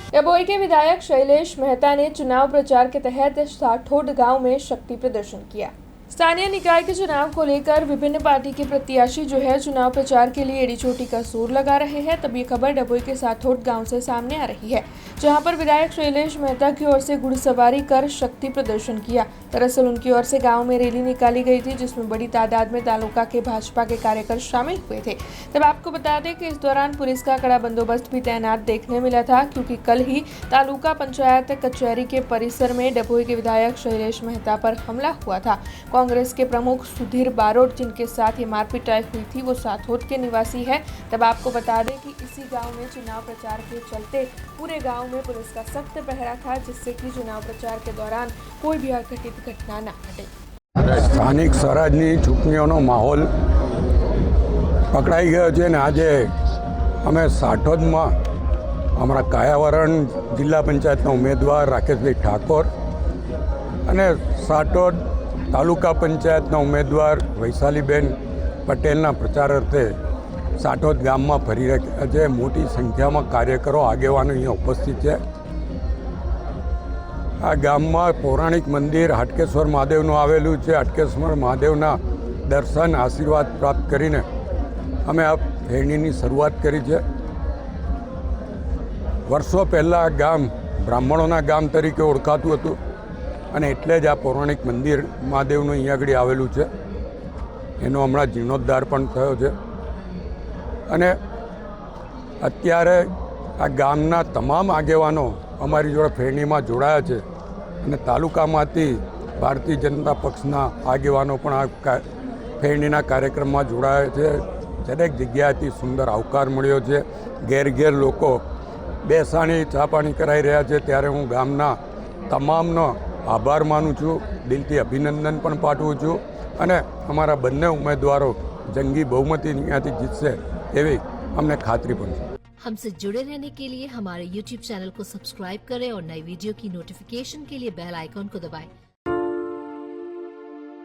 डभोई के विधायक शैलेश मेहता ने चुनाव प्रचार के तहत साठोड गांव में शक्ति प्रदर्शन किया। स्थानीय निकाय के चुनाव को लेकर विभिन्न पार्टी के प्रत्याशी जो है चुनाव प्रचार के लिए एड़ी चोटी का जोर लगा रहे हैं। तब ये खबर डभोई के साठोड गांव से सामने आ रही है, जहां पर विधायक शैलेश मेहता की ओर से घुड़सवारी कर शक्ति प्रदर्शन किया। दरअसल उनकी ओर से गांव में रैली निकाली गई थी, जिसमें बड़ी तादाद में तालुका के भाजपा के कार्यकर्ता शामिल हुए थे। तब आपको बता दें कि इस दौरान पुलिस का कड़ा बंदोबस्त भी तैनात देखने मिला था, क्योंकि कल ही तालुका पंचायत कचहरी के परिसर में डभोई के विधायक शैलेश मेहता पर हमला हुआ था। कांग्रेस के प्रमुख सुधीर बारोट, जिनके साथ ये मारपीटाई हुई थी, वो साठोड के निवासी है। तब आपको बता दें कि इसी गांव में चुनाव प्रचार के चलते पूरे गांव में पुलिस का सख्त पहरा था, जिससे कि चुनाव प्रचार के दौरान कोई भी अघटित घटना न घटे। स्थानिक स्वराजनी चूंटણીઓનો માહોલ પકડાઈ ગયો છે ને આજે અમે સાઠોદમાં અમારા કાયાવરણ જિલ્લા પંચાયતના ઉમેદવાર રાકેશભાઈ ઠાકોર અને સાઠોદ તાલુકા પંચાયતના ઉમેદવાર વૈશાલીબેન પટેલના પ્રચાર અર્થે સાઠોદ ગામમાં ફરી રહ્યા છે। મોટી સંખ્યામાં કાર્યકરો આગેવાનો અહીંયા ઉપસ્થિત છે। આ ગામમાં પૌરાણિક મંદિર હાટકેશ્વર મહાદેવનું આવેલું છે। હાટકેશ્વર મહાદેવના દર્શન આશીર્વાદ પ્રાપ્ત કરીને અમે આ ફેરણીની શરૂઆત કરી છે। વર્ષો પહેલાં આ ગામ બ્રાહ્મણોના ગામ તરીકે ઓળખાતું હતું અને એટલે જ આ પૌરાણિક મંદિર મહાદેવનું અહીંયા આગળ આવેલું છે। એનો હમણાં જીર્ણોદ્ધાર પણ થયો છે અને અત્યારે આ ગામના તમામ આગેવાનો અમારી જોડે ફેરણીમાં જોડાયા છે અને તાલુકામાંથી ભારતીય જનતા પક્ષના આગેવાનો પણ આ ફેરણીના કાર્યક્રમમાં જોડાયા છે। દરેક જગ્યાએથી સુંદર આવકાર મળ્યો છે। ઘેર ઘેર લોકો બેસાણી ચા પાણી કરાવી રહ્યા છે, ત્યારે હું ગામના તમામનો આભાર માનું છું, દિલથી અભિનંદન પણ પાઠવું છું અને અમારા બંને ઉમેદવારો જંગી બહુમતી ત્યાંથી જીતશે એવી અમને ખાતરી પણ છે। हमसे जुड़े रहने के लिए हमारे YouTube चैनल को सब्सक्राइब करें और नई वीडियो की नोटिफिकेशन के लिए बेल आइकॉन को दबाएं।